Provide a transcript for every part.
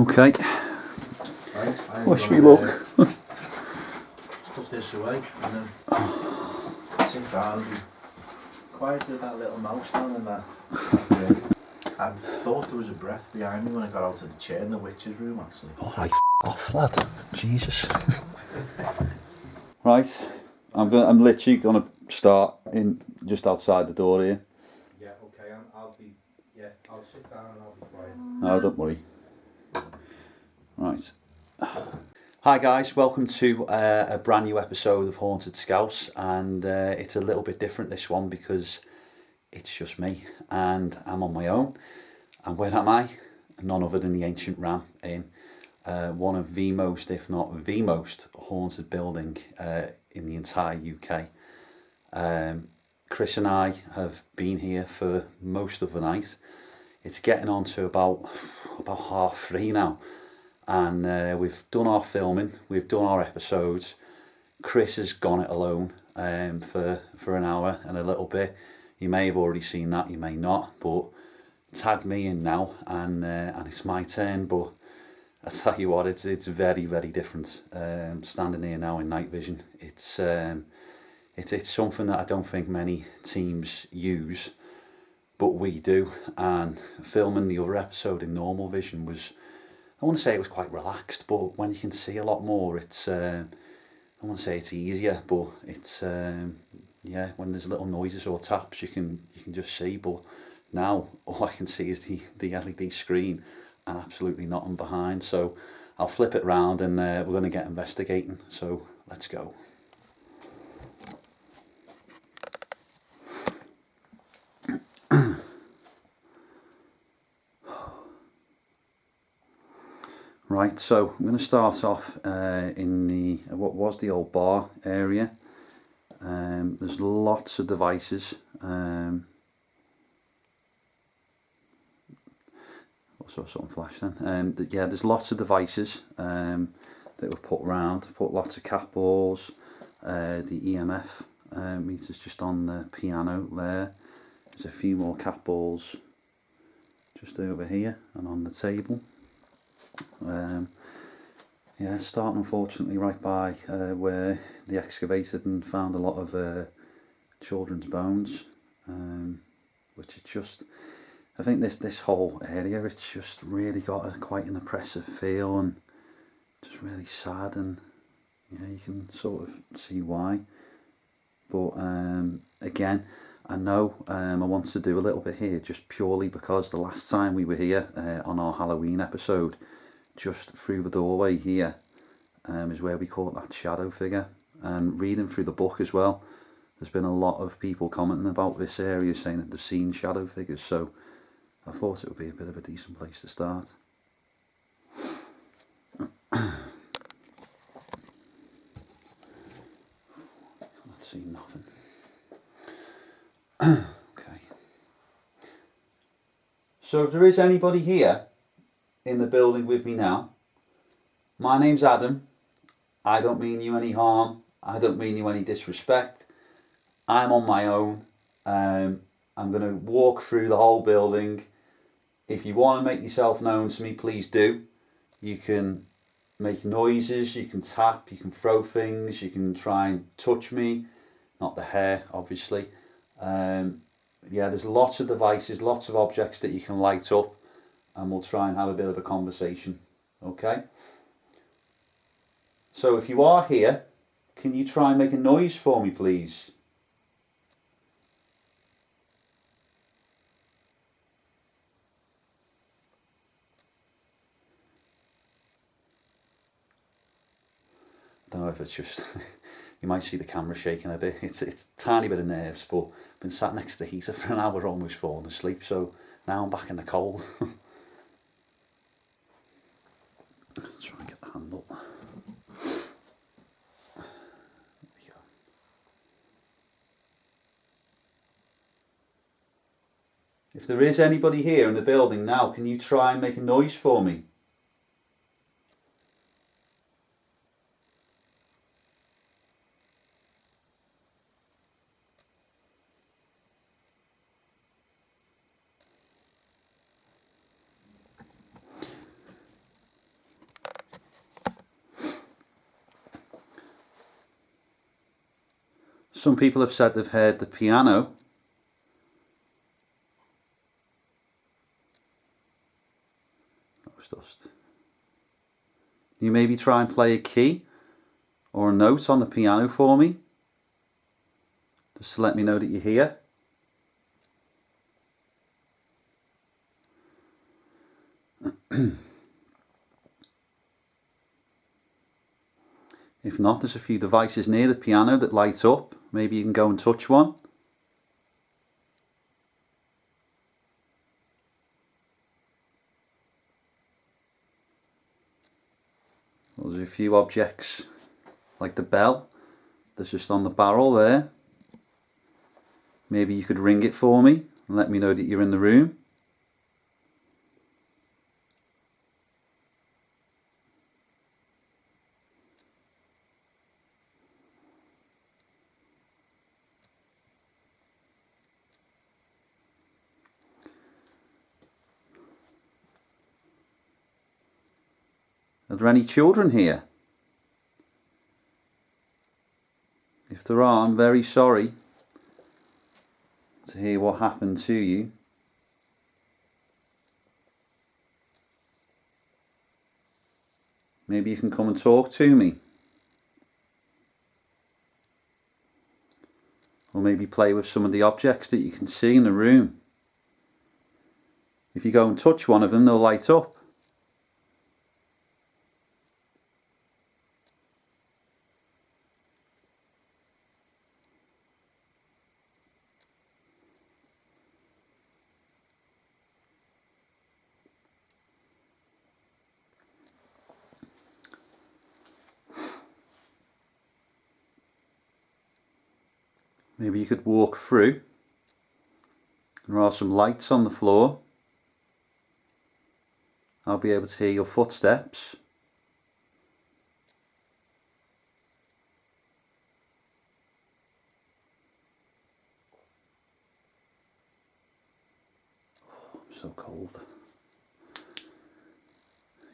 Okay. Right, Wish me luck. Put this away and then sit down and be quiet as that little mouse down in that room. I thought there was a breath behind me when I got out of the chair in the witch's room, actually. Alright, off lad. Jesus. Right. I'm literally gonna start in just outside the door here. Yeah, okay, I'll sit down and I'll be quiet. No, don't worry. Right. Hi guys, welcome to a brand new episode of Haunted Scouse, and it's a little bit different this one because it's just me and I'm on my own. And where am I? None other than the Ancient Ram in one of the most, if not the most, haunted building in the entire UK. Chris and I have been here for most of the night. It's getting on to about 3:30 now. And we've done our filming, we've done our episodes. Chris has gone it alone for an hour and a little bit. You may have already seen that, you may not, but tag me in now, and it's my turn. But I tell you what, it's very, very different. Standing here now in night vision, it's something that I don't think many teams use, but we do. And filming the other episode in normal vision was, I want to say it was quite relaxed, but when you can see a lot more, it's, I want to say it's easier, but it's, yeah, when there's little noises or taps, you can just see. But now all I can see is the LED screen and absolutely nothing behind. So I'll flip it round and we're going to get investigating. So let's go. Right, so I'm going to start off in the what was the old bar area. There's lots of devices. I saw something flash then. Yeah, there's lots of devices that were put around. Put lots of cat balls. The EMF meter's just on the piano there. There's a few more cat balls just over here and on the table. Yeah, starting unfortunately right by where they excavated and found a lot of children's bones, which is just, I think this whole area, it's just really got quite an oppressive feel and just really sad, and yeah, you can sort of see why. But again, I know I want to do a little bit here just purely because the last time we were here on our Halloween episode, just through the doorway here is where we caught that shadow figure. And reading through the book as well, there's been a lot of people commenting about this area saying that they've seen shadow figures, so I thought it would be a bit of a decent place to start. Not seen nothing. Okay. So if there is anybody here in the building with me now, my name's Adam. I don't mean you any harm. I don't mean you any disrespect. I'm on my own. I'm going to walk through the whole building. If you want to make yourself known to me, please do. You can make noises, you can tap, you can throw things, you can try and touch me. Not the hair, obviously. Yeah, there's lots of devices, lots of objects that you can light up, and we'll try and have a bit of a conversation. Okay? So if you are here, can you try and make a noise for me, please? I don't know if it's just, you might see the camera shaking a bit. It's a tiny bit of nerves, but I've been sat next to the heater for an hour, almost falling asleep, so now I'm back in the cold. Let's try and get the handle. If there is anybody here in the building now, can you try and make a noise for me? Some people have said they've heard the piano. That was dust. You maybe try and play a key or a note on the piano for me, just to let me know that you're here. If not, there's a few devices near the piano that light up. Maybe you can go and touch one. There's a few objects like the bell that's just on the barrel there. Maybe you could ring it for me and let me know that you're in the room. Are there any children here? If there are, I'm very sorry to hear what happened to you. Maybe you can come and talk to me. Or maybe play with some of the objects that you can see in the room. If you go and touch one of them, they'll light up. Maybe you could walk through. There are some lights on the floor. I'll be able to hear your footsteps. Oh, I'm so cold.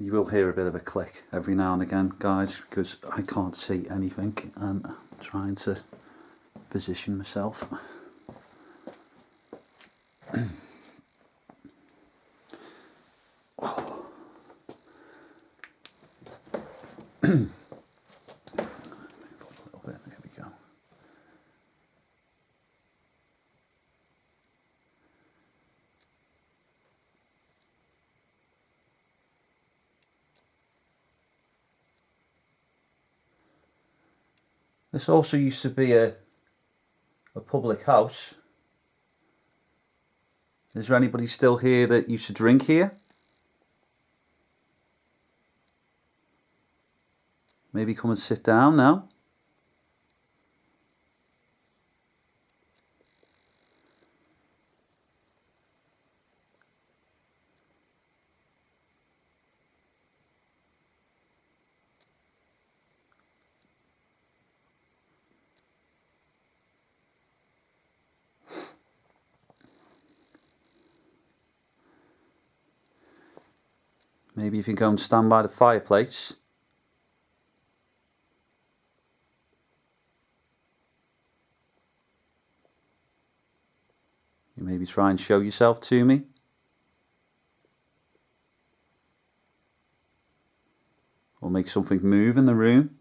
You will hear a bit of a click every now and again, guys, because I can't see anything and I'm trying to position myself. Move up a little bit, there we go. This also used to be a public house. Is there anybody still here that used to drink here? Maybe come and sit down now. Maybe if you go and stand by the fireplace. You maybe try and show yourself to me. Or make something move in the room.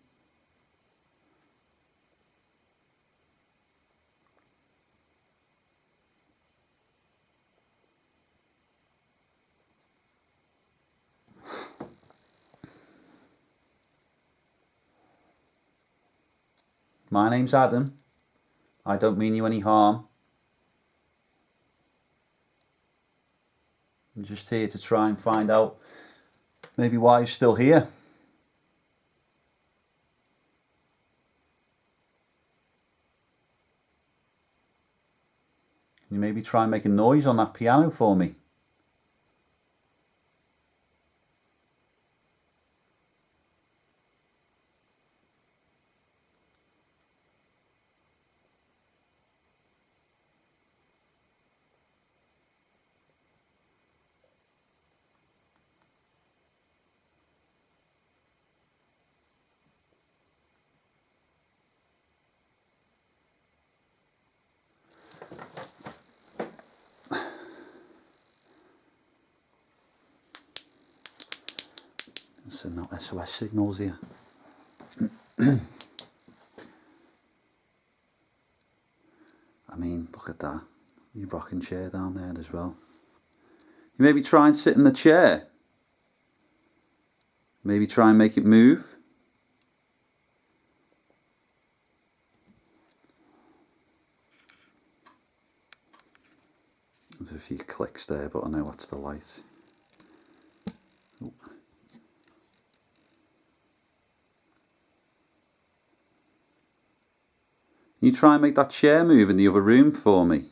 My name's Adam. I don't mean you any harm. I'm just here to try and find out maybe why you're still here. Can you maybe try and make a noise on that piano for me? So no SOS signals here. I mean, look at that. Your rocking chair down there as well. You maybe try and sit in the chair. Maybe try and make it move. There's a few clicks there, but I know that's the light. Oh. You try and make that chair move in the other room for me.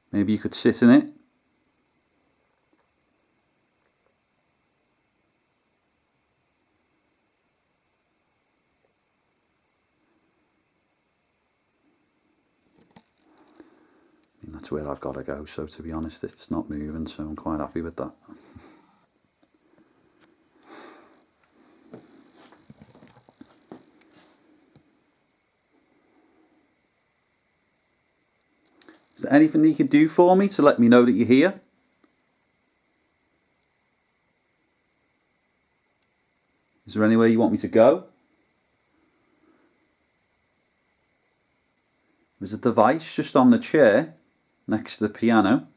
Maybe you could sit in it. I mean, that's where I've got to go, so to be honest, it's not moving, so I'm quite happy with that. Is there anything you could do for me to let me know that you're here? Is there anywhere you want me to go? There's a device just on the chair next to the piano.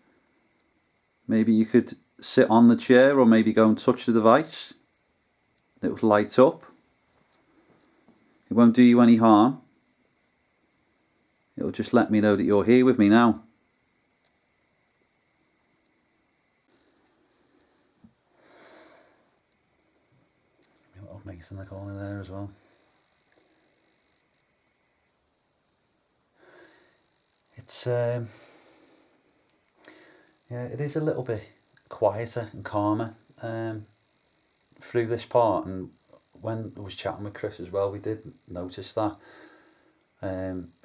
Maybe you could sit on the chair or maybe go and touch the device. It will light up. It won't do you any harm. It'll just let me know that you're here with me now. A little mate in the corner there as well. It's yeah, it is a little bit quieter and calmer through this part, and when I was chatting with Chris as well, we did notice that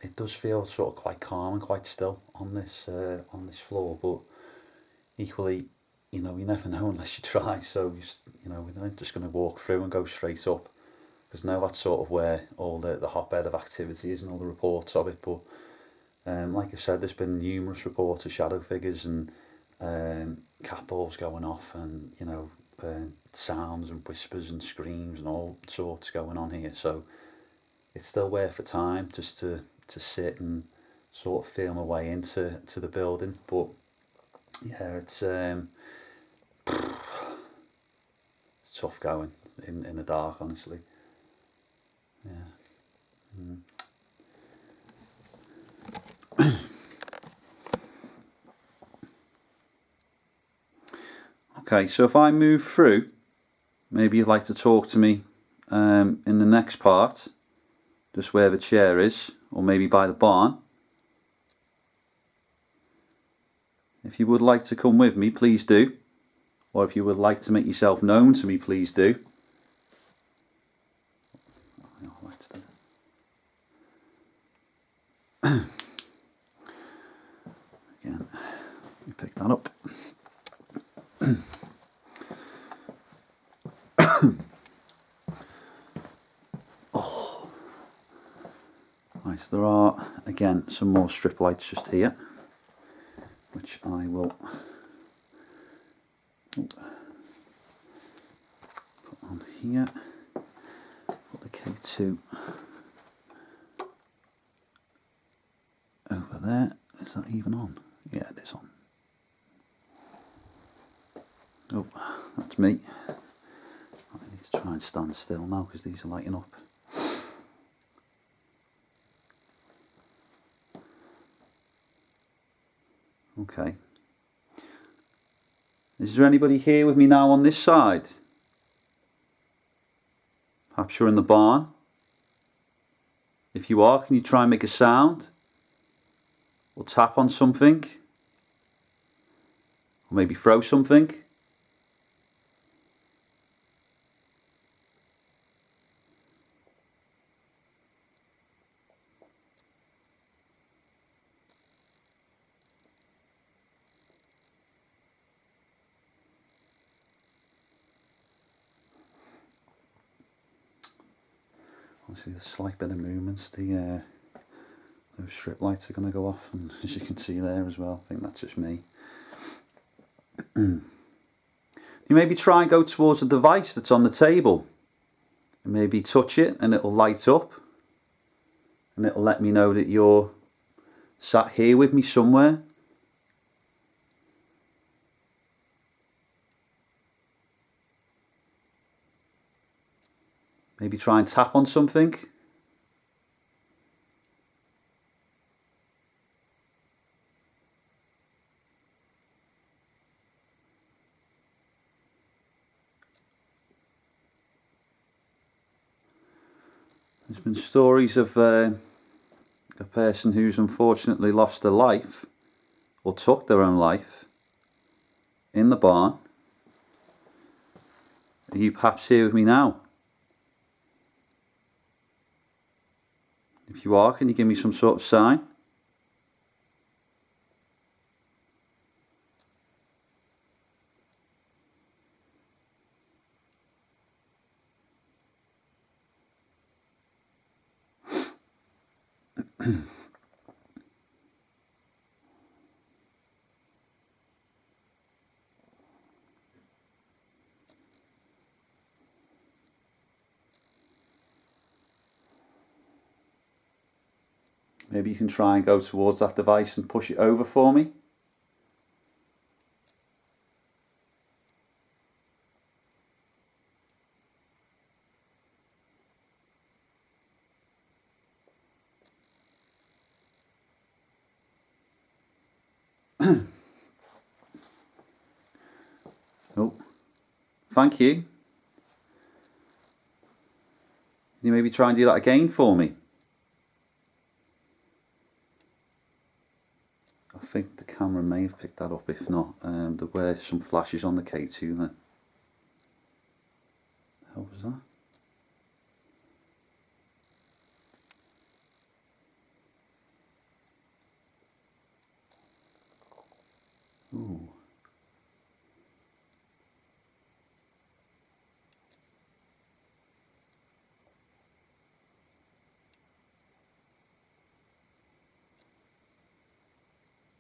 it does feel sort of quite calm and quite still on this floor, but equally, you know, you never know unless you try. So you know, we're not just going to walk through and go straight up, because now that's sort of where all the hotbed of activity is and all the reports of it. But like I said, there's been numerous reports of shadow figures and cat balls going off, and you know, sounds and whispers and screams and all sorts going on here. So it's still worth the time just to sit and sort of feel my way into the building. But yeah, it's tough going in the dark, honestly. Yeah. Okay, so if I move through, maybe you'd like to talk to me in the next part, just where the chair is, or maybe by the barn. If you would like to come with me, please do. Or if you would like to make yourself known to me, please do. Again, let me pick that up. Oh. Right, so there are, again, some more strip lights just here, which I will put on here. Put the K2 over there. Is that even on? Yeah, it is on. Oh, that's me. I need to try and stand still now because these are lighting up. Okay. Is there anybody here with me now on this side? Perhaps you're in the barn. If you are, can you try and make a sound? Or tap on something? Or maybe throw something? Obviously there's a slight bit of movements. Those strip lights are going to go off, and as you can see there as well, I think that's just me. You maybe try and go towards the device that's on the table. And maybe touch it and it'll light up. And it'll let me know that you're sat here with me somewhere. Maybe try and tap on something. There's been stories of a person who's unfortunately lost their life or took their own life in the barn. Are you perhaps here with me now? If you are, can you give me some sort of sign? Maybe you can try and go towards that device and push it over for me. Oh, thank you. Can you maybe try and do that again for me? I think the camera may have picked that up. If not, there were some flashes on the K2 then. How was that? Ooh.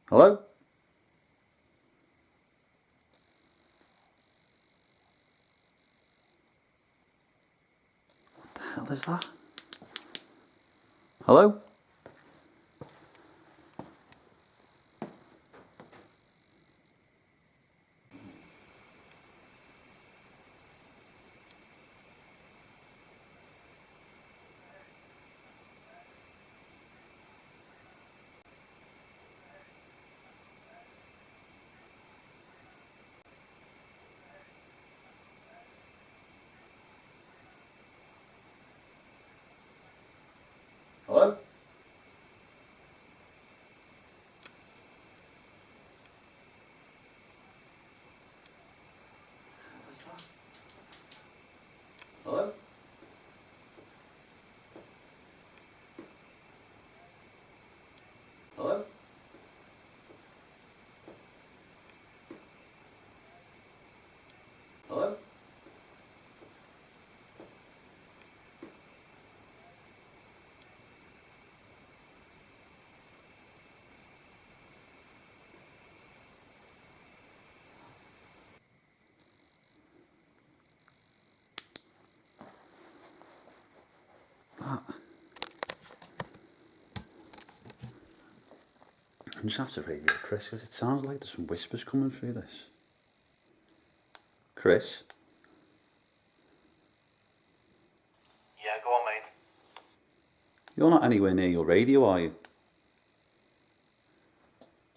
Hello? What the hell is that? Hello? Hello? Hello? Hello? Hello? I just have to radio Chris because it sounds like there's some whispers coming through this. Chris? Yeah, go on, mate. You're not anywhere near your radio, are you?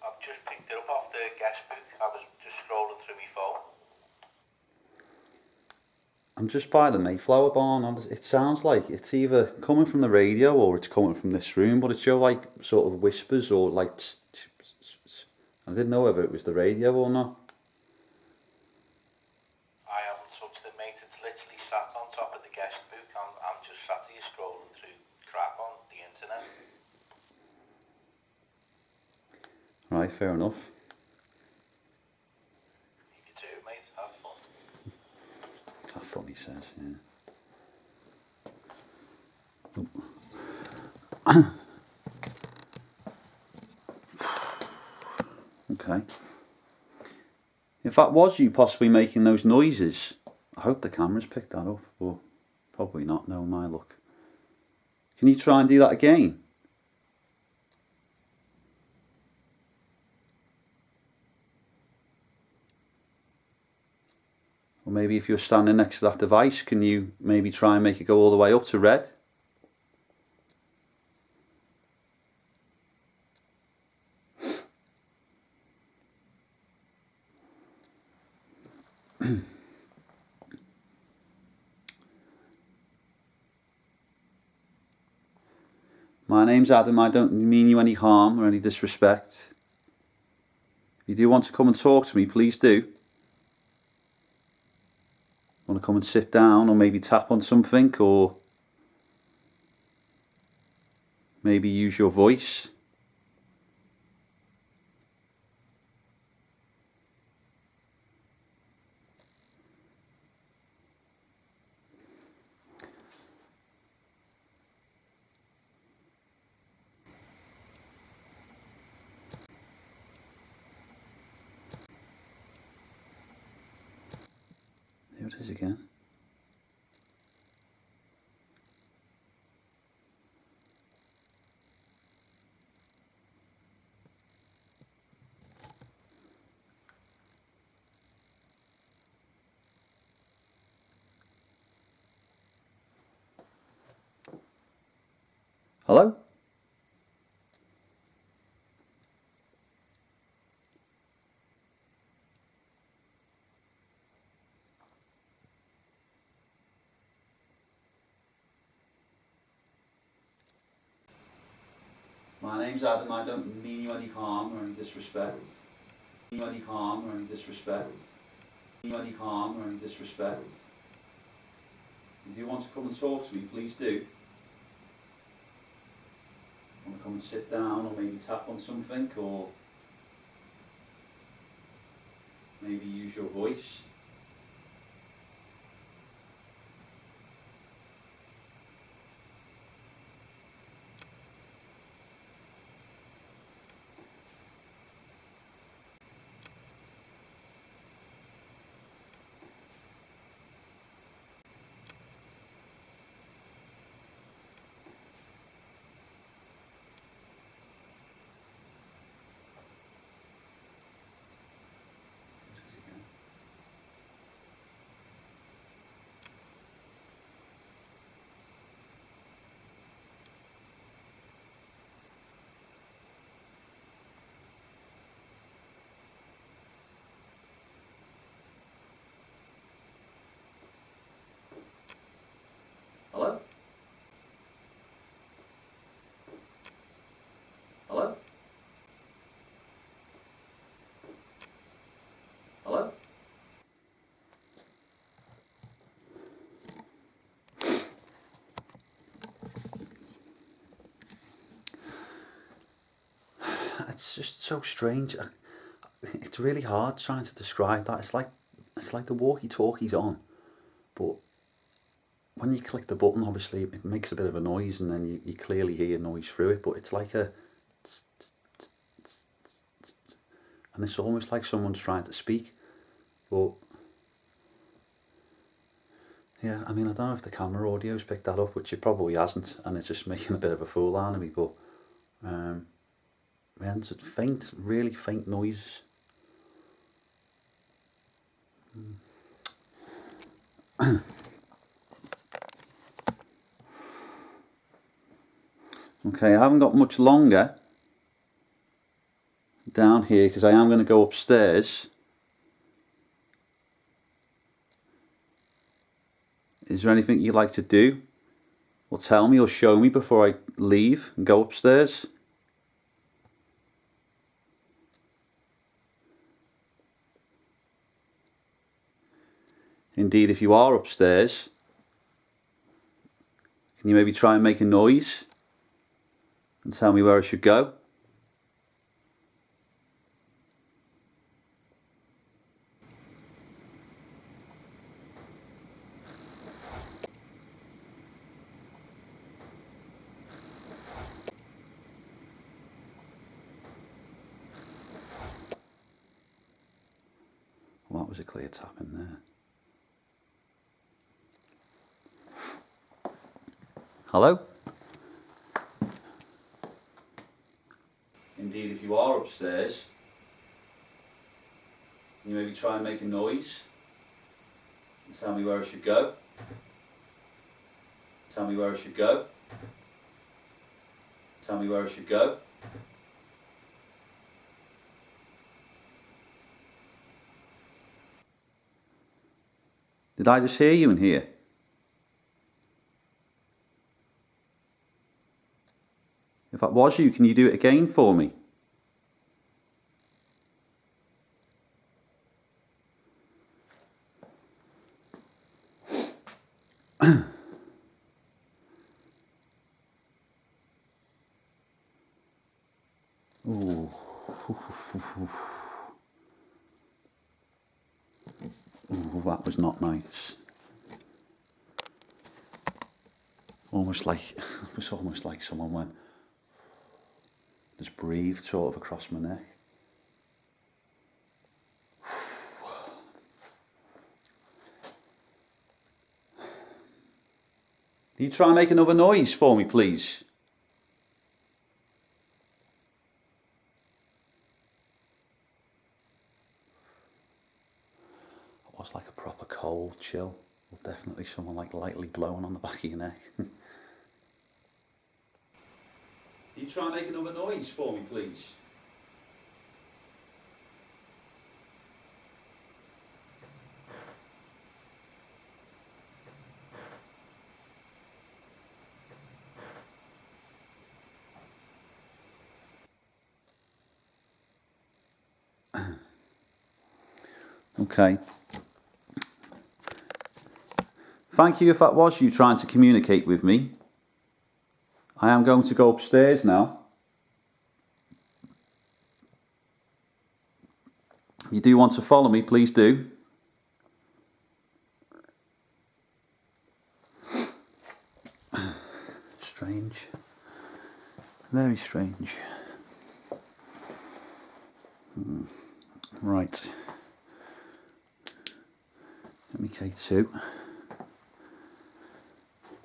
I've just picked it up off the guest book. I was just scrolling through my phone. I'm just by the Mayflower barn. It sounds like it's either coming from the radio or it's coming from this room, but it's like sort of whispers or like... I didn't know whether it was the radio or not. I haven't touched it, mate. It's literally sat on top of the guest book. I'm just sat here scrolling through crap on the internet. Right, fair enough. You too, mate. Have fun. How funny, he says, yeah. Okay. If that was you possibly making those noises, I hope the camera's picked that up, but probably not, no, my luck. Can you try and do that again? Or maybe if you're standing next to that device, can you maybe try and make it go all the way up to red? My name's Adam, I don't mean you any harm or any disrespect. If you do want to come and talk to me, please do. Want to come and sit down or maybe tap on something or maybe use your voice? There it is again. Hello? My name's Adam, I don't mean you any harm or any disrespect. Mean you any harm or any disrespect. Mean you any harm or any disrespect. If you want to come and talk to me, please do. Want to come and sit down or maybe tap on something or maybe use your voice? Hello? Hello? Hello? It's just so strange. It's really hard trying to describe that. It's like the walkie-talkie's on, but when you click the button, obviously it makes a bit of a noise, and then you clearly hear noise through it. But it's like a, and it's almost like someone's trying to speak. But yeah, I mean, I don't know if the camera audio's picked that up, which it probably hasn't, and it's just making a bit of a fool out of me. But yeah, it's faint, really faint noises. Okay, I haven't got much longer down here because I am going to go upstairs. Is there anything you'd like to do or tell me or show me before I leave and go upstairs? Indeed, if you are upstairs, can you maybe try and make a noise and tell me where I should go? was a clear tap in there. Hello? Indeed, if you are upstairs, you maybe try and make a noise and tell me where I should go. Tell me where I should go. Tell me where I should go. Did I just hear you in here? If that was you, can you do it again for me? Ooh. Ooh, that was not nice. Almost like, it was almost like someone went, just breathed sort of across my neck. Can you try and make another noise for me, please? It was like a proper cold chill. Well, definitely someone like lightly blowing on the back of your neck. Can you try and make another noise for me, please? Okay. Thank you if that was you trying to communicate with me. I am going to go upstairs now. If you do want to follow me, please do. Strange. Very strange. Right. Let me K2.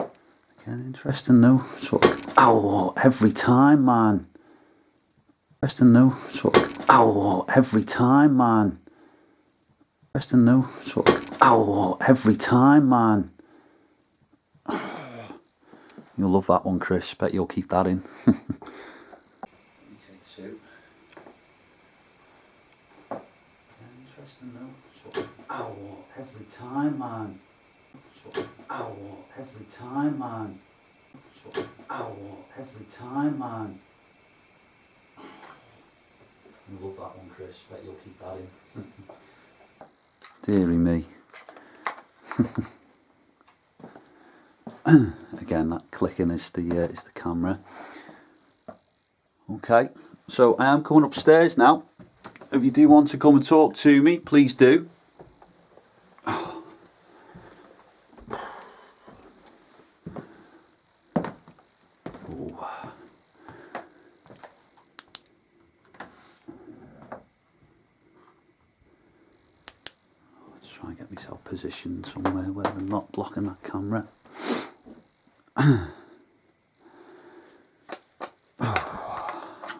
Again, interesting though. Sort of, ow, every time, man. Interesting though. Sort of, ow, every time, man. Interesting though. Sort of, ow, every time, man. You'll love that one, Chris. Bet you'll keep that in. K2. Interesting though. Sort of, ow, every time, man. Sort of, ow, every time, man. Sort of, ow, every time, man. You love that one, Chris. Bet you'll keep that in. Deary me. Again, that clicking is the camera. Okay, so I am coming upstairs now. If you do want to come and talk to me, please do. Try and get myself positioned somewhere where I'm not blocking that camera.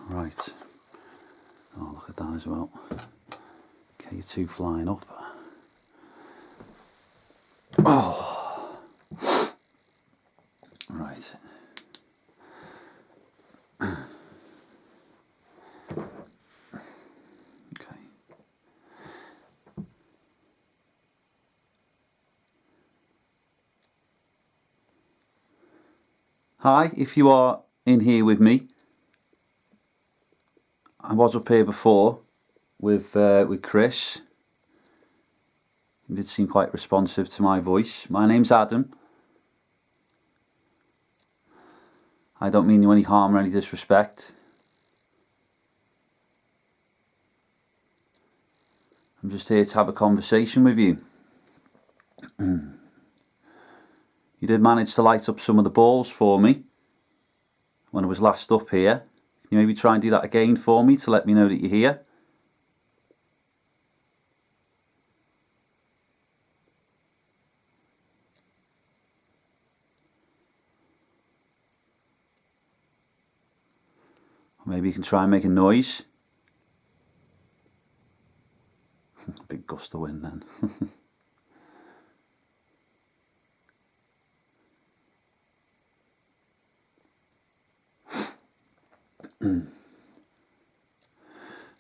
Right. Oh, look at that as well. K2 flying up. Oh. Right. Okay. Hi, if you are in here with me, I was up here before with Chris. He did seem quite responsive to my voice. My name's Adam. I don't mean you any harm or any disrespect. I'm just here to have a conversation with you. You did manage to light up some of the balls for me when I was last up here. Can you maybe try and do that again for me to let me know that you're here? Maybe you can try and make a noise. Big gust of wind then.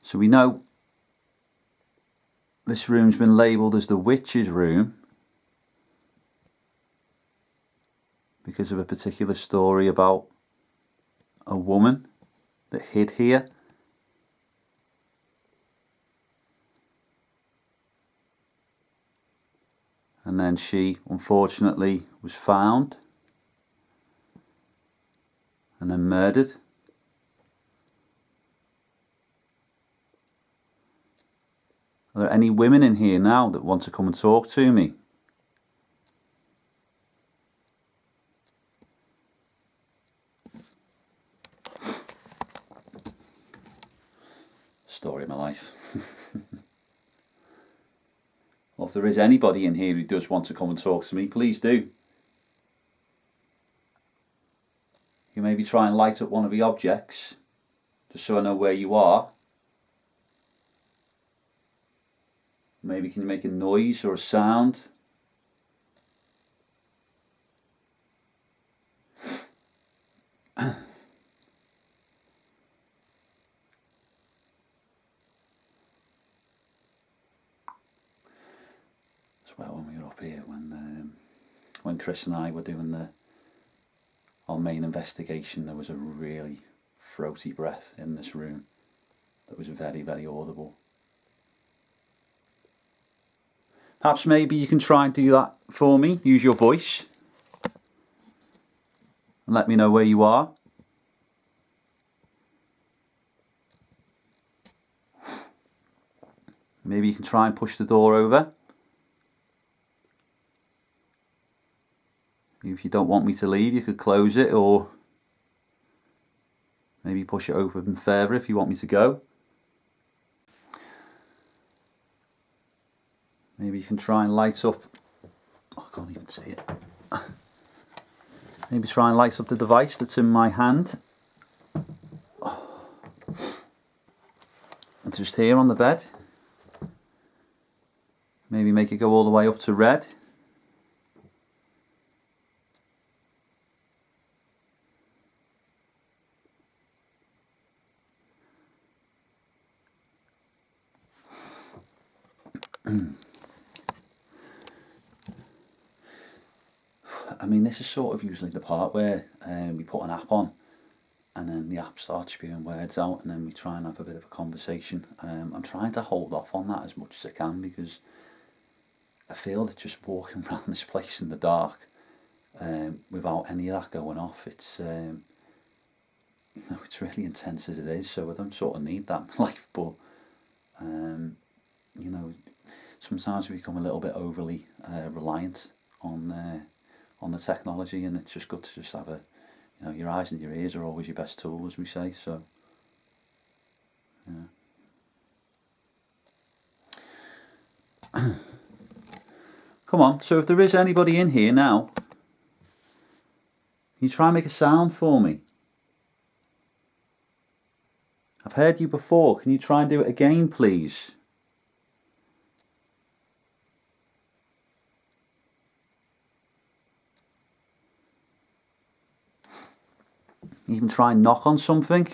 So we know this room's been labelled as the witch's room because of a particular story about a woman that hid here. And then she unfortunately was found and then murdered. Are there any women in here now that want to come and talk to me? Story of my life. Well, if there is anybody in here who does want to come and talk to me, please do. You maybe try and light up one of the objects, just so I know where you are. Maybe can you make a noise or a sound? As well, when we were up here, when Chris and I were doing our main investigation, there was a really throaty breath in this room that was very, very audible. Perhaps maybe you can try and do that for me. Use your voice and let me know where you are. Maybe you can try and push the door over. If you don't want me to leave, you could close it, or maybe push it open further if you want me to go. Maybe you can try and light up, oh, I can't even see it. Maybe try and light up the device that's in my hand. Just here on the bed. Maybe make it go all the way up to red. I mean, this is sort of usually the part where we put an app on and then the app starts spewing words out and then we try and have a bit of a conversation. I'm trying to hold off on that as much as I can because I feel that just walking around this place in the dark without any of that going off, it's it's really intense as it is, so I don't sort of need that in my life, but sometimes we become a little bit overly reliant on the technology, and it's just good to just have your eyes and your ears are always your best tool, as we say. So yeah. Come on, so if there is anybody in here now, can you try and make a sound for me? I've heard you before, can you try and do it again, please? You can try and knock on something.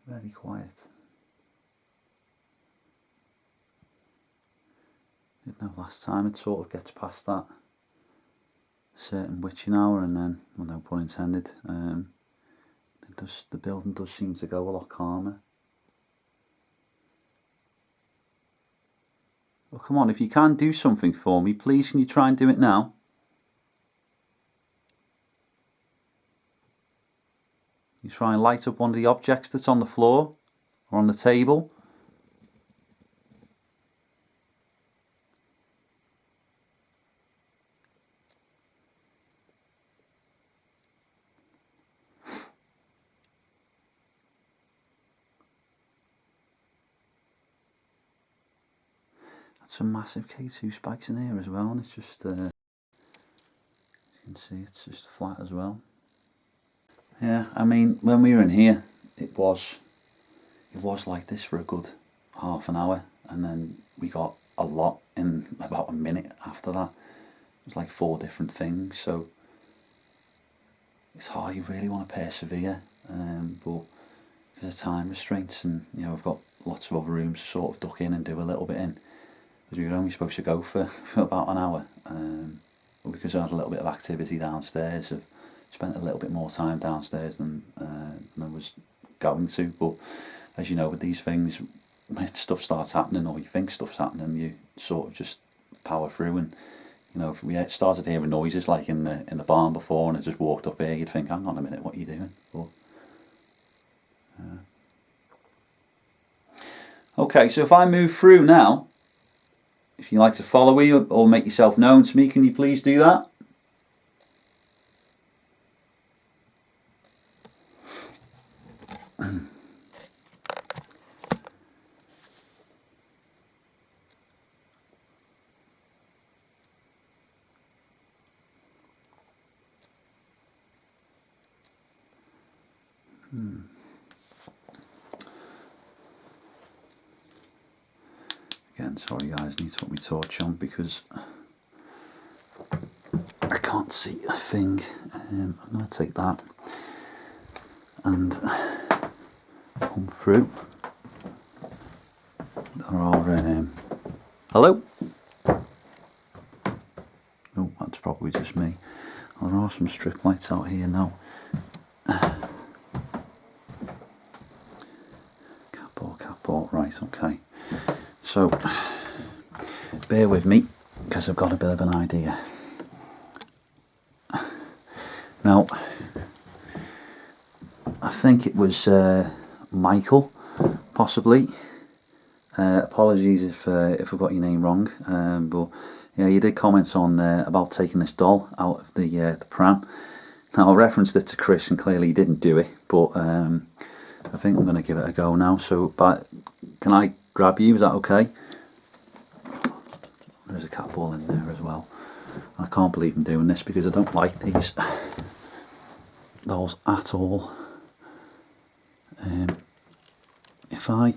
Very quiet. I didn't know last time it sort of gets past that certain witching hour, and then, well, no pun intended, the building does seem to go a lot calmer. Well, come on, if you can do something for me, please can you try and do it now? You try and light up one of the objects that's on the floor or on the table. Some massive K2 spikes in here as well, and it's just can see it's just flat as well. Yeah, I mean, when we were in here, it was like this for a good half an hour, and then we got a lot in about a minute after that. It was like 4 different things, so it's hard. You really want to persevere, but there's time restraints, and you know, we've got lots of other rooms to sort of duck in and do a little bit in, because we were only supposed to go for about an hour, but because I had a little bit of activity downstairs, I've spent a little bit more time downstairs than I was going to. But as you know, with these things, when stuff starts happening, or you think stuff's happening, you sort of just power through. And you know, if we started hearing noises like in the barn before, and it just walked up here, you'd think, hang on a minute, what are you doing? But okay, so if I move through now, if you like to follow me or make yourself known to me, can you please do that? Again, sorry guys, need to put my torch on because I can't see a thing. I'm going to take that and come through. There are hello? Oh, that's probably just me. There are some strip lights out here now. Catball, right, okay. So, bear with me, because I've got a bit of an idea. Now, I think it was Michael, possibly. Apologies if I've got your name wrong, but yeah, you did comment on about taking this doll out of the pram. Now, I referenced it to Chris, and clearly he didn't do it, but I think I'm going to give it a go now. So, but can I grab you? Is that okay? There's a cat ball in there as well. I can't believe I'm doing this because I don't like these dolls at all. If I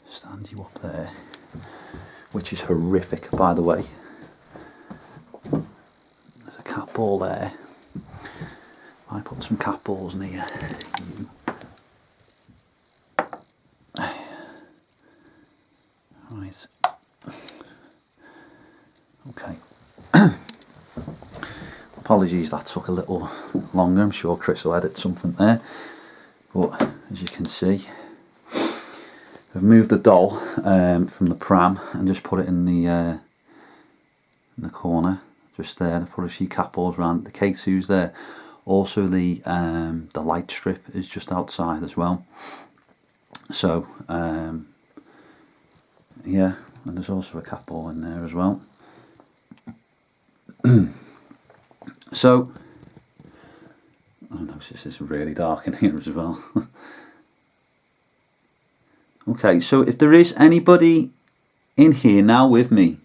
stand you up there, which is horrific, by the way. There's a cat ball there. I put some cat balls near you. Right. Okay. Apologies, that took a little longer. I'm sure Chris will edit something there. But as you can see, I've moved the doll from the pram and just put it in the corner, just there. I put a few cat balls around. The K2's there. Also, the light strip is just outside as well. So yeah, and there's also a cat ball in there as well. So, oh no, it's really dark in here as well. Okay, so if there is anybody in here now with me,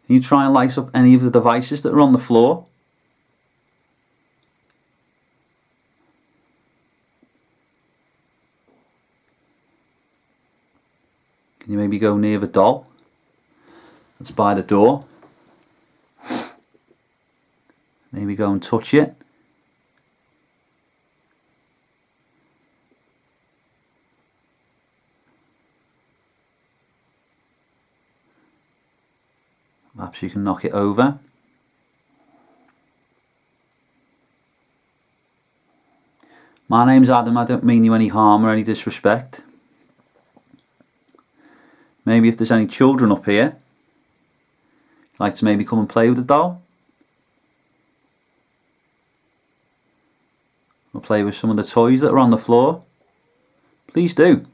can you try and light up any of the devices that are on the floor? Can you maybe go near the doll that's by the door? Maybe go and touch it. Perhaps you can knock it over. My name's Adam. I don't mean you any harm or any disrespect. Maybe if there's any children up here, like to maybe come and play with the doll. Or play with some of the toys that are on the floor. Please do.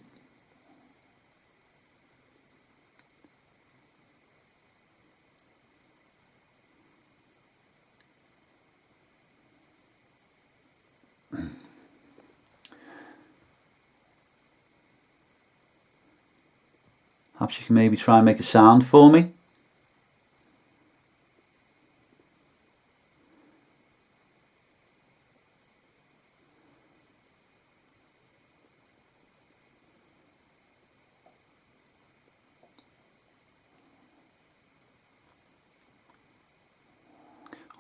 Perhaps you can maybe try and make a sound for me.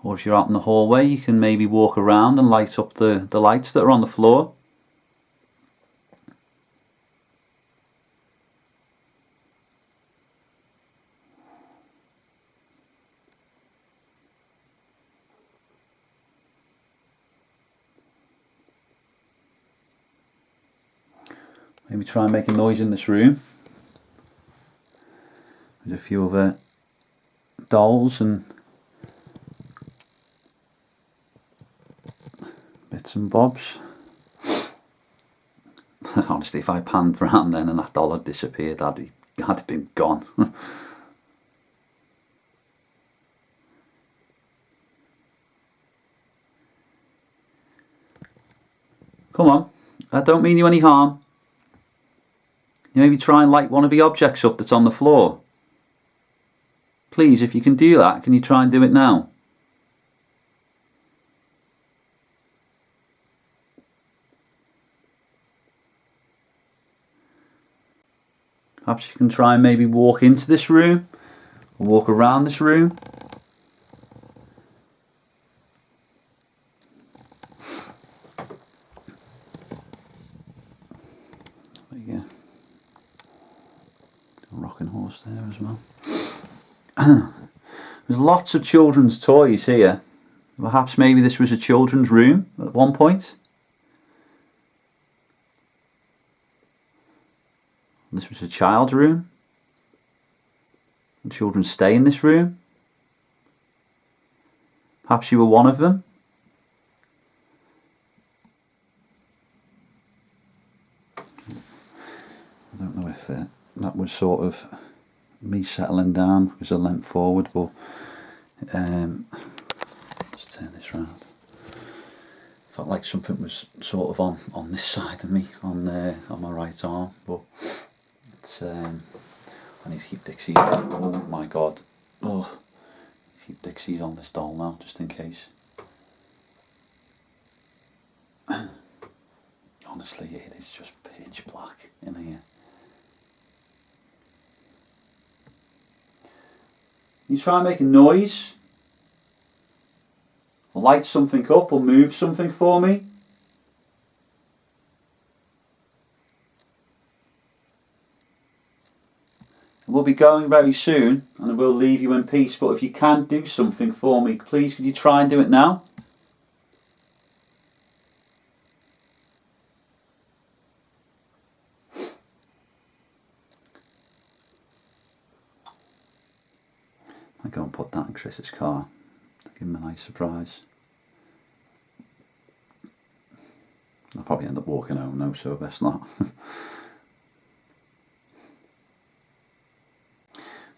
Or if you're out in the hallway, you can maybe walk around and light up the lights that are on the floor. Maybe try and make a noise in this room. There's a few other dolls and bits and bobs. Honestly, if I panned around then and that doll had disappeared, I'd been gone. Come on, I don't mean you any harm. You maybe try and light one of the objects up that's on the floor. Please, if you can do that, can you try and do it now? Perhaps you can try and maybe walk into this room, or walk around this room. There you go. A rocking horse there as well. There's lots of children's toys here. Perhaps maybe this was a children's room at one point. This was a child's room. And children stay in this room. Perhaps you were one of them. I don't know if that was sort of me settling down because I leant forward, but let's turn this round. Felt like something was sort of on this side of me, on my right arm, but it's I need to keep Dixie. Oh my god! Oh, I need to keep Dixie's on this doll now, just in case. Honestly, it is just pitch black in here. You try and make a noise, or light something up, or move something for me. We'll be going very soon, and we'll leave you in peace, but if you can do something for me, please could you try and do it now? I go and put that in Chris's car. Give him a nice surprise. I'll probably end up walking home now, so best not.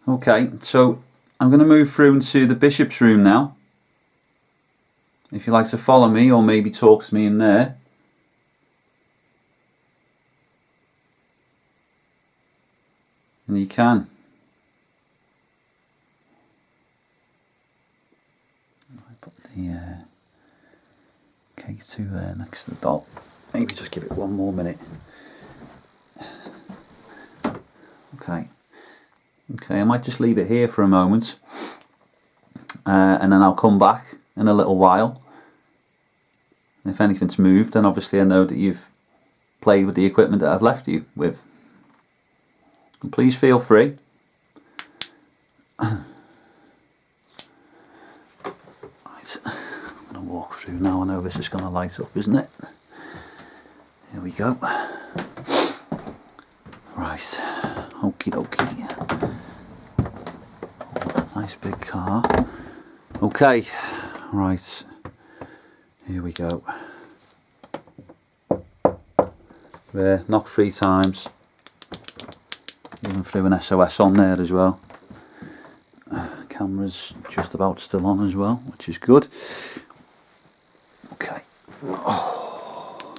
Okay, so I'm going to move through into the bishop's room now. If you'd like to follow me or maybe talk to me in there. And you can. I put the K2 there next to the doll. Maybe just give it one more minute. Okay. Okay, I might just leave it here for a moment. And then I'll come back in a little while. And if anything's moved, then obviously I know that you've played with the equipment that I've left you with. And please feel free. Right, I'm going to walk through now. I know this is going to light up, isn't it? Here we go. Right, okie dokie. Nice big car. Okay, right, here we go. There, knocked 3 times. Even threw an SOS on there as well. Camera's just about still on as well, which is good. Okay. Oh.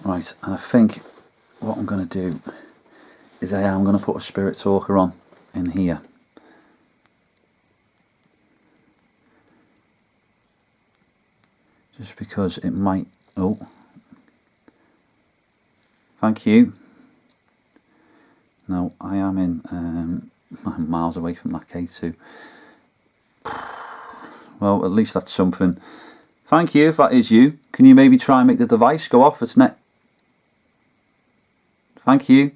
Right, and I think what I'm going to do is I am going to put a spirit talker on in here. Just because it might... Oh. Thank you. No, I am in... I'm miles away from that K2. Well, at least that's something. Thank you, if that is you. Can you maybe try and make the device go off? It's net. Thank you.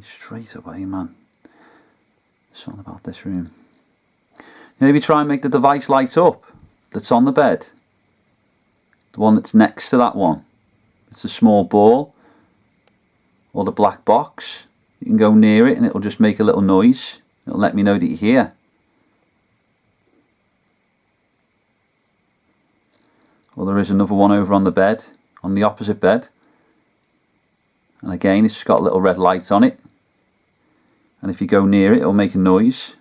Straight away, man. Something about this room. Maybe try and make the device light up that's on the bed. The one that's next to that one. It's a small ball. Or the black box. You can go near it and it'll just make a little noise. It'll let me know that you're here. Well, there is another one over on the bed, on the opposite bed. And again, it's just got a little red light on it. And if you go near it, it'll make a noise.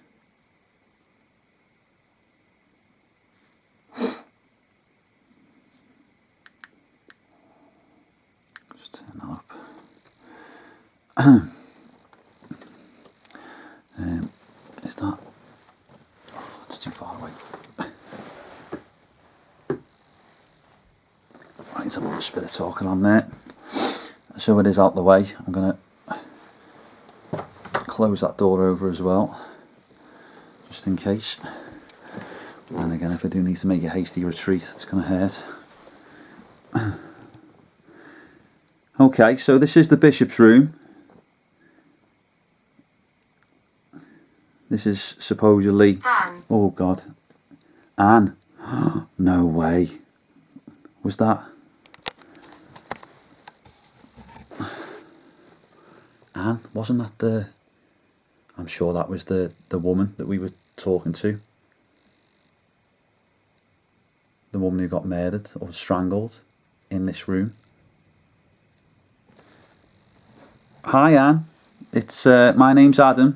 Just turn that up. Is that... Oh, it's too far away. Right, so a bit of talking on there. So it is out the way. I'm going to close that door over as well, just in case. And again, if I do need to make a hasty retreat, it's going to hurt. Okay, so this is the bishop's room. This is supposedly... Anne. Oh God. Anne. No way. Was that... Anne? Wasn't that the... I'm sure that was the woman that we were talking to. The woman who got murdered or strangled in this room. Hi Anne. It's my name's Adam.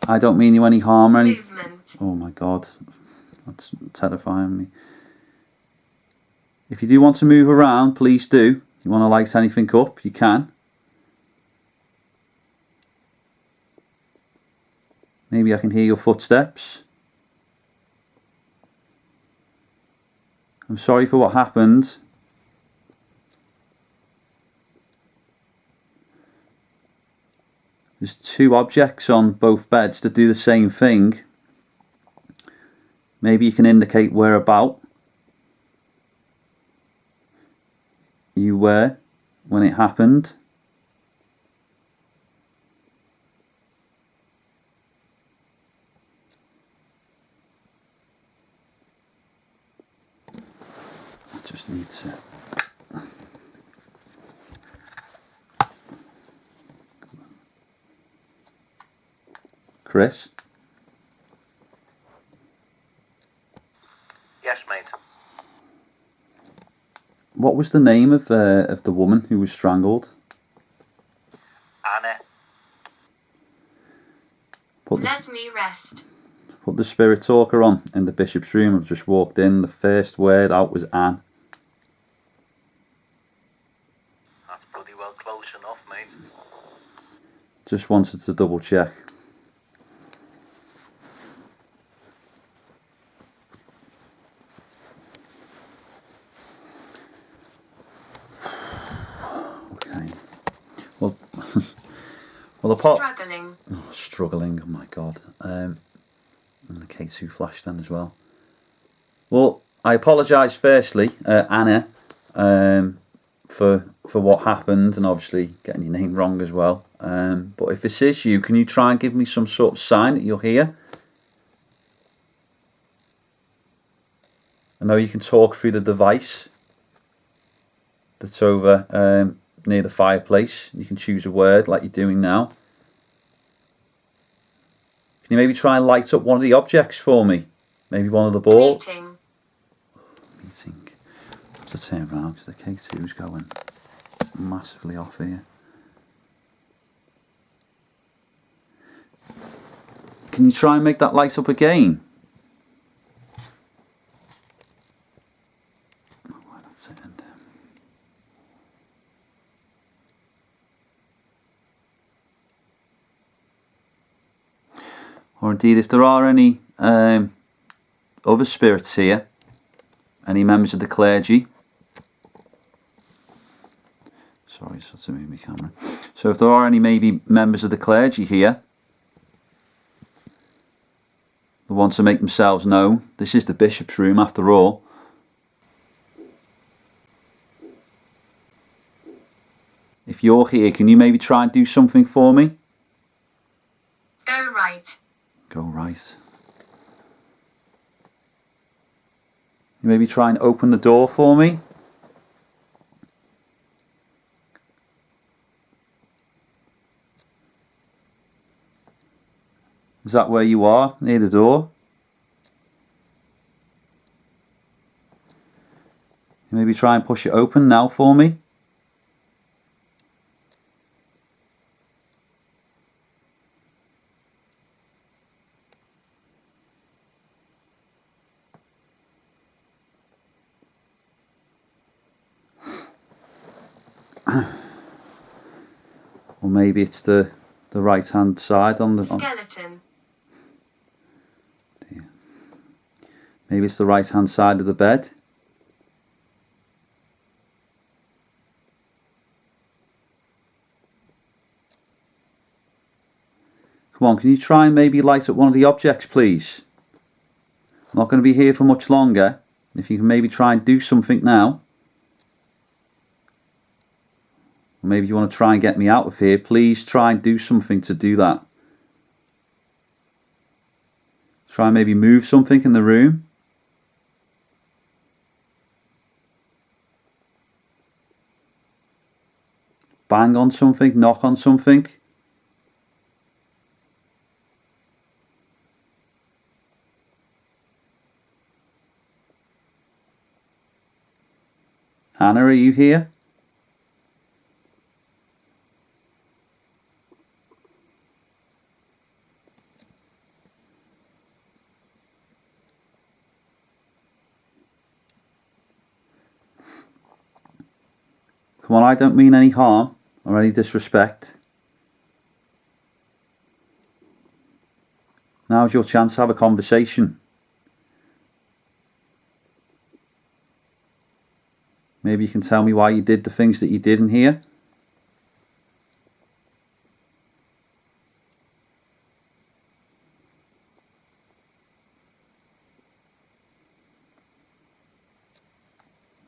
I don't mean you any harm or any... Movement. Oh my God. That's terrifying me. If you do want to move around, please do. You want to light anything up, you can. Maybe I can hear your footsteps. I'm sorry for what happened. There's two objects on both beds that do the same thing. Maybe you can indicate whereabout you were when it happened. I just need to... Chris? Yes, mate. What was the name of the woman who was strangled? Anna. Let me rest. Put the spirit talker on in the bishop's room. I've just walked in. The first word out was Anne. That's bloody well close enough, mate. Just wanted to double check. Okay. Well, well, Struggling. Oh, struggling. Oh my God. And the K2 flashed then as well. Well, I apologise firstly, Anna, for what happened and obviously getting your name wrong as well. But if this is you, can you try and give me some sort of sign that you're here? I know you can talk through the device that's over near the fireplace. You can choose a word like you're doing now. Can you maybe try and light up one of the objects for me? Maybe one of the balls? Meeting. Meeting. I have to turn around because the K2's going massively off here. Can you try and make that light up again? Oh, why not send? Or indeed, if there are any other spirits here, any members of the clergy. Sorry, so to move my camera. So if there are any maybe members of the clergy here, They want to make themselves known. This is the bishop's room after all. If you're here, can you maybe try and do something for me? Go right. Go right. You maybe try and open the door for me? Is that where you are, near the door? Maybe try and push it open now for me? Or maybe it's the right hand side on the... Skeleton. Maybe it's the right hand side of the bed. Come on, can you try and maybe light up one of the objects, please? I'm not going to be here for much longer. If you can maybe try and do something now. Or maybe you want to try and get me out of here. Please try and do something to do that. Try and maybe move something in the room. Bang on something, knock on something. Anna, are you here? Come on, I don't mean any harm or any disrespect. Now's your chance to have a conversation. Maybe you can tell me why you did the things that you did in here.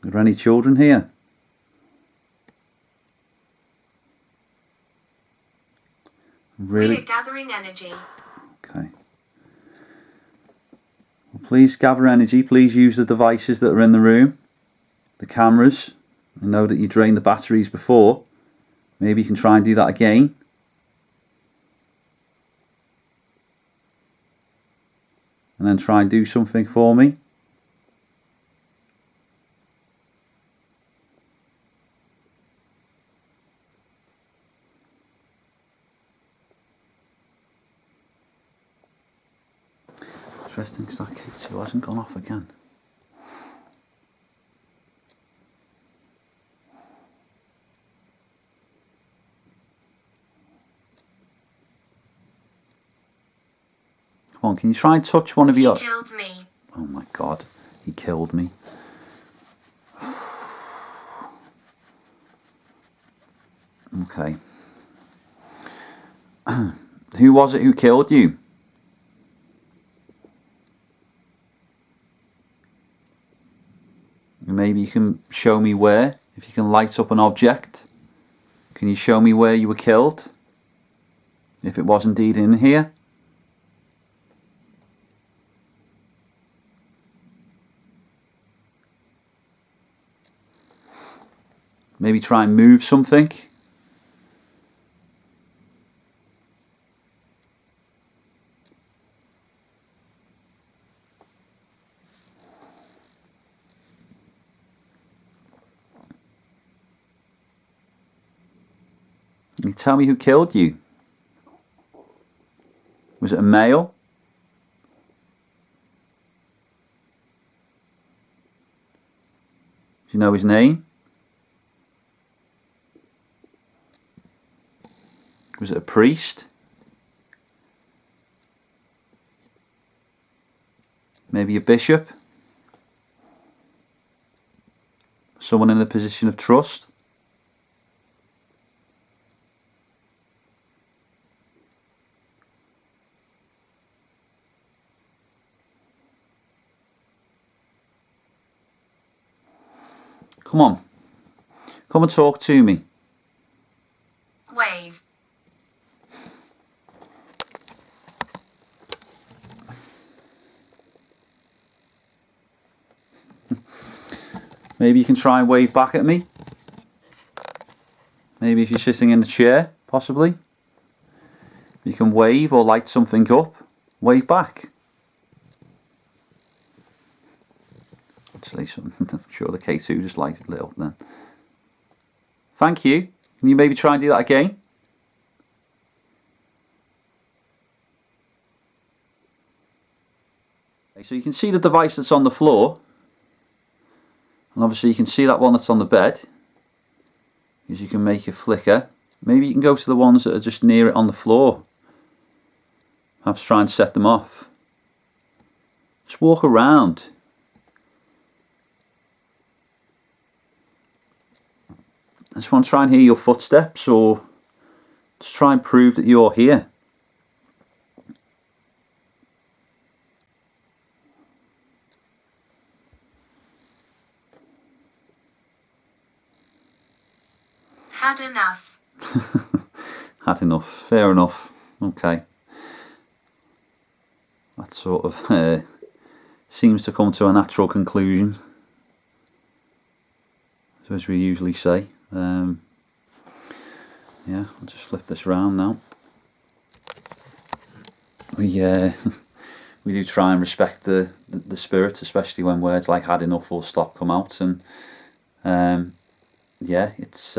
Are there any children here? Really? We are gathering energy. Okay. Well, please gather energy. Please use the devices that are in the room. The cameras. I know that you drained the batteries before. Maybe you can try and do that again. And then try and do something for me. Interesting, because that K2 hasn't gone off again. Come on, can you try and touch one of your... He killed me. Oh my god, he killed me. Okay. Who was it who killed you? Maybe you can show me where. If you can light up an object. Can you show me where you were killed? If it was indeed in here. Maybe try and move something. Can you tell me who killed you? Was it a male? Do you know his name? Was it a priest? Maybe a bishop? Someone in a position of trust? Come on. Come and talk to me. Wave. Maybe you can try and wave back at me. Maybe if you're sitting in a chair, possibly. You can wave or light something up. Wave back. Actually, I'm sure the K2 just liked it little then. Thank you. Can you maybe try and do that again? Okay, so you can see the device that's on the floor. And obviously you can see that one that's on the bed. Because you can make it flicker. Maybe you can go to the ones that are just near it on the floor. Perhaps try and set them off. Just walk around. I just want to try and hear your footsteps, or just try and prove that you're here. Had enough. Had enough. Fair enough. Okay. That sort of seems to come to a natural conclusion, as we usually say. Yeah, I'll just flip this around now. We we do try and respect the spirit, especially when words like "had enough" or "stop" come out, and yeah, it's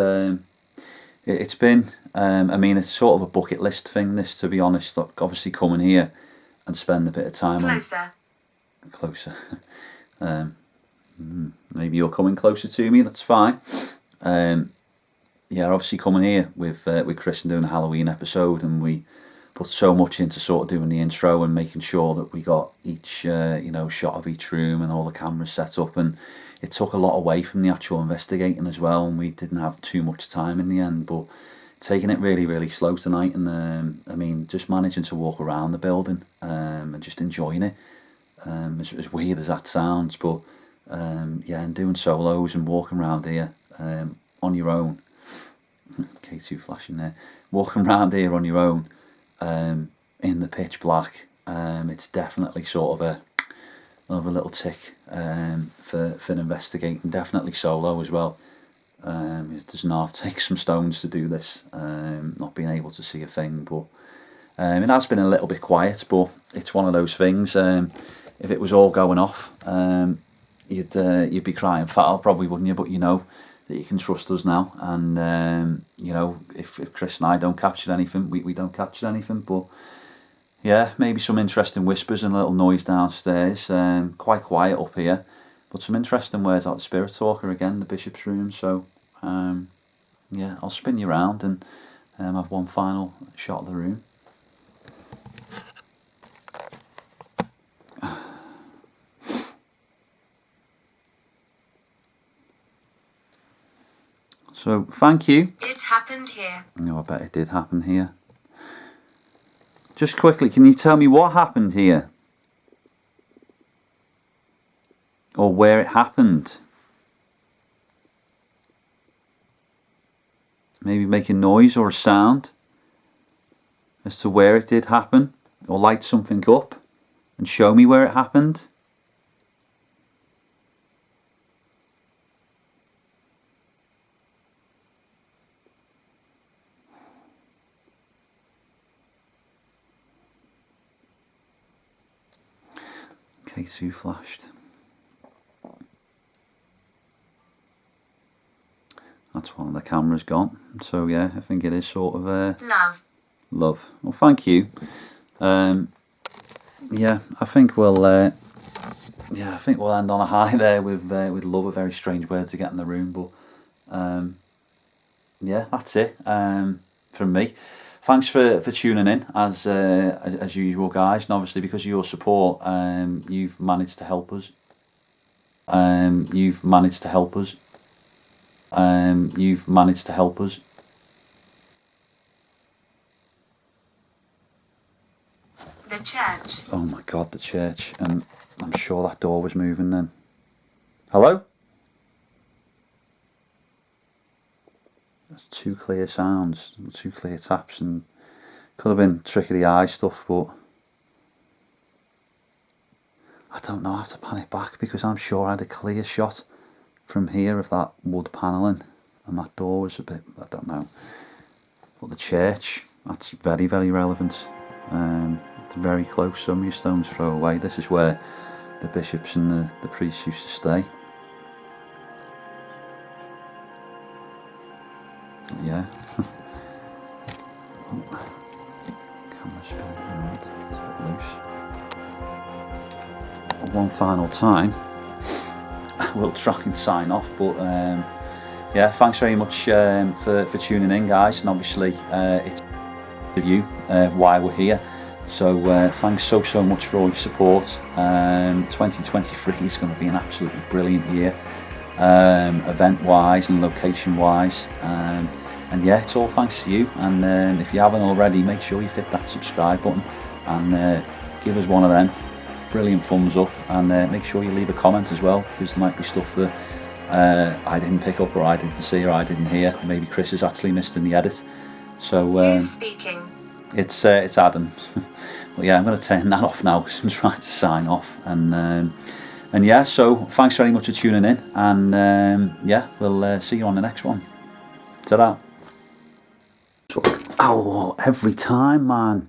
been I mean, it's sort of a bucket list thing, this, to be honest. Like, obviously coming here and spend a bit of time closer. Maybe you're coming closer to me. That's fine. Yeah, obviously coming here with Chris and doing the Halloween episode, and we put so much into sort of doing the intro and making sure that we got each shot of each room and all the cameras set up, and it took a lot away from the actual investigating as well, and we didn't have too much time in the end. But taking it really, really slow tonight, and I mean, just managing to walk around the building and just enjoying it. As weird as that sounds, but yeah, and doing solos and walking around here on your own. K2 flashing there. Walking around here on your own in the pitch black. It's definitely sort of another little tick for investigating. Definitely solo as well. It doesn't have to take some stones to do this. Not being able to see a thing, but it has been a little bit quiet. But it's one of those things. If it was all going off, you'd be crying foul, probably, wouldn't you? But you know that you can trust us now, and you know, if Chris and I don't capture anything, we don't capture anything. But yeah, maybe some interesting whispers and a little noise downstairs. Quite quiet up here, but some interesting words out the Spirit Talker again, the Bishop's room. So yeah, I'll spin you around and have one final shot of the room. So, thank you. It happened here. Oh, I bet it did happen here. Just quickly, can you tell me what happened here? Or where it happened? Maybe make a noise or a sound as to where it did happen. Or light something up and show me where it happened. K2 flashed. That's one of the cameras gone. So yeah, I think it is sort of love. Well, thank you. Yeah, I think we'll end on a high there with love. A very strange word to get in the room, but yeah, that's it from me. Thanks for tuning in as usual, guys, and obviously because of your support, you've managed to help us. You've managed to help us. You've managed to help us. The church. Oh my God, the church, and I'm sure that door was moving then. Hello? Two clear sounds, two clear taps, and could have been trick of the eye stuff, but I don't know how to pan it back, because I'm sure I had a clear shot from here of that wood panelling, and that door was a bit, I don't know. But the church, that's very, very relevant. It's very close. Some of your stones throw away. This is where the bishops and the priests used to stay. Yeah. Camera's spinning around. It's a bit loose. One final time. We'll try and sign off, but yeah, thanks very much for tuning in, guys, and obviously it's of you why we're here. So thanks so much for all your support. 2023 is going to be an absolutely brilliant year, event wise and location wise, and yeah, it's all thanks to you. And if you haven't already, make sure you've hit that subscribe button and give us one of them brilliant thumbs up, and make sure you leave a comment as well, because there might be stuff that I didn't pick up, or I didn't see, or I didn't hear. Maybe Chris has actually missed in the edit. So Who's speaking? it's Adam. Well, yeah, I'm going to turn that off now because I'm trying to sign off. And yeah, so thanks very much for tuning in, and yeah, we'll see you on the next one. Ta-da. Oh, every time, man.